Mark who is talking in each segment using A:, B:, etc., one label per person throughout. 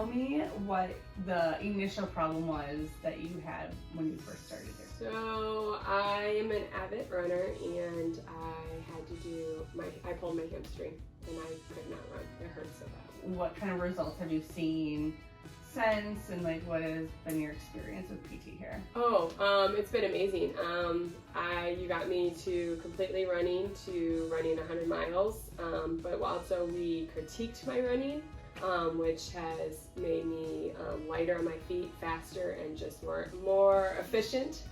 A: Tell me what the initial problem was that you had when you first started here.
B: So I am an avid runner, and I had to do I pulled my hamstring, and I could not run. It hurt so bad.
A: What kind of results have you seen since, and like what has been your experience with PT here?
B: It's been amazing. You got me to completely running 100 miles, but also we critiqued my running, which has made me lighter on my feet, faster, and just more efficient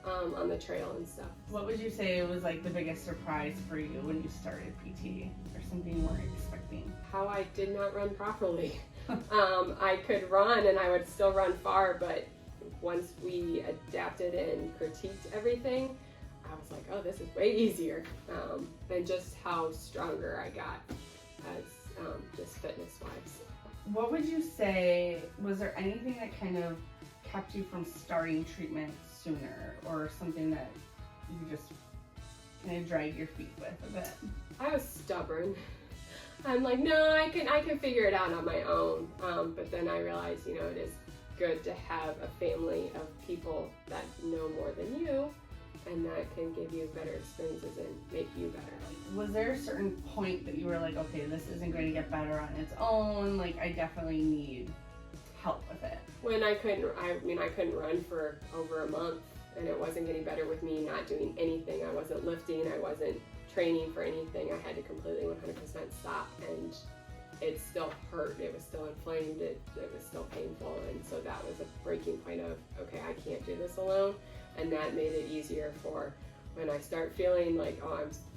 B: on the trail and stuff.
A: What would you say was like the biggest surprise for you when you started PT, or something you weren't expecting?
B: How I did not run properly. I could run, and I would still run far, but once we adapted and critiqued everything, I was like, oh, this is way easier. And just how stronger I got as just fitness-wise.
A: What would you say, was there anything that kind of kept you from starting treatment sooner, or something that you just kind of dragged your feet with a bit?
B: I was stubborn. I'm like, no, I can figure it out on my own. But then I realized, it is good to have a family of people that know more than you, and that can give you better experiences and make you better.
A: Was there a certain point that you were like, okay, this isn't going to get better on its own, like I definitely need help with it?
B: When I couldn't run for over a month, and it wasn't getting better with me not doing anything. I wasn't lifting, I wasn't training for anything. I had to completely 100% stop, and it still hurt. It was still inflamed. It was still painful, and so that was a breaking point of, okay, I can't do this alone. And that made it easier for when I start feeling like,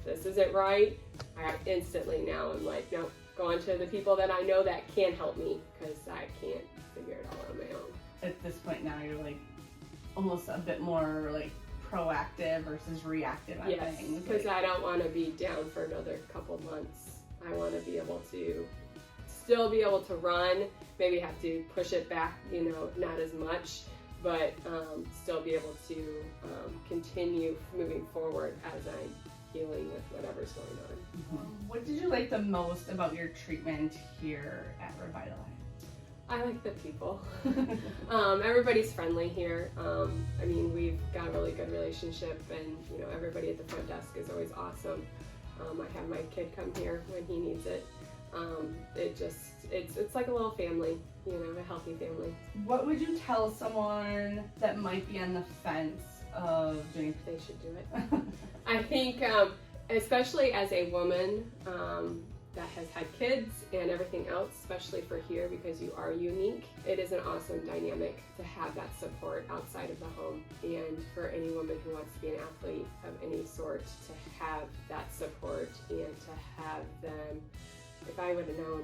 B: this isn't right. I instantly now I'm like, no, go on to the people that I know that can help me, because I can't figure it all on my own.
A: At this point now, you're like almost a bit more like proactive versus reactive on things.
B: Because I don't want to be down for another couple months. I want to be able to still be able to run, maybe have to push it back, not as much, but still be able to continue moving forward as I'm healing with whatever's going on.
A: Mm-hmm. What did you like the most about your treatment here at Revitalize?
B: I like the people. Everybody's friendly here. We've got a really good relationship, and everybody at the front desk is always awesome. I have my kid come here when he needs it. It's like a little family, a healthy family.
A: What would you tell someone that might be on the fence of doing?
B: They should do it. I think, especially as a woman that has had kids and everything else, especially for here because you are unique, it is an awesome dynamic to have that support outside of the home. And for any woman who wants to be an athlete of any sort, to have that support and to have them, if I would have known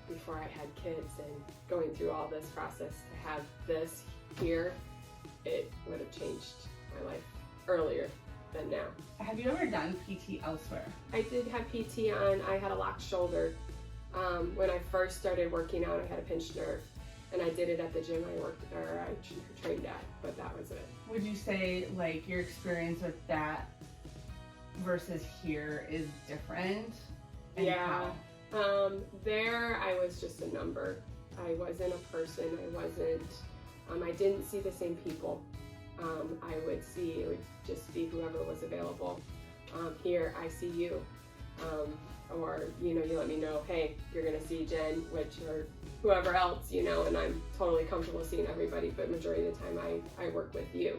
B: before I had kids and going through all this process, to have this here, it would have changed my life earlier than now.
A: Have you ever done PT elsewhere?
B: I did have PT on. I had a locked shoulder. When I first started working out, I had a pinched nerve, and I did it at the gym I trained at, but that was it.
A: Would you say like your experience with that versus here is different? And
B: yeah.
A: how?
B: There I was just a number. I wasn't a person. I didn't see the same people. It would just be whoever was available. Here, I see you. Or, you let me know, hey, you're gonna see Jen, or whoever else, and I'm totally comfortable seeing everybody, but majority of the time I work with you.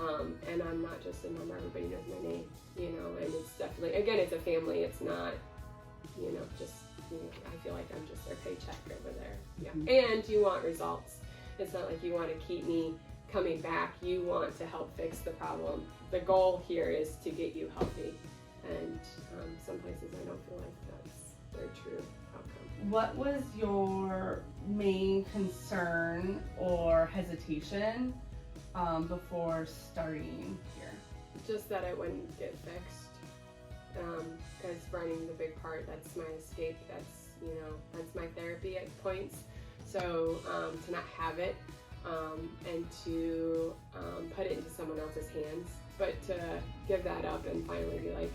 B: And I'm not just a number, everybody knows my name, and it's definitely, again, it's a family, it's not, just, I feel like I'm just their paycheck over there. Yeah.
A: Mm-hmm.
B: And you want results. It's not like you want to keep me coming back, you want to help fix the problem. The goal here is to get you healthy, and some places I don't feel like that's their true outcome.
A: What was your main concern or hesitation before starting here?
B: Just that it wouldn't get fixed, because running's a big part. That's my escape, that's my therapy at points. So to not have it, and to put it into someone else's hands, but to give that up and finally be like,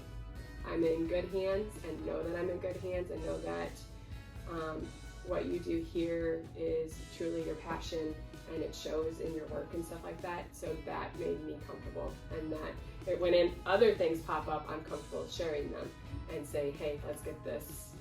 B: I'm in good hands, and know that I'm in good hands, and know that what you do here is truly your passion, and it shows in your work and stuff like that. So that made me comfortable, and that when other things pop up, I'm comfortable sharing them and say, hey, let's get this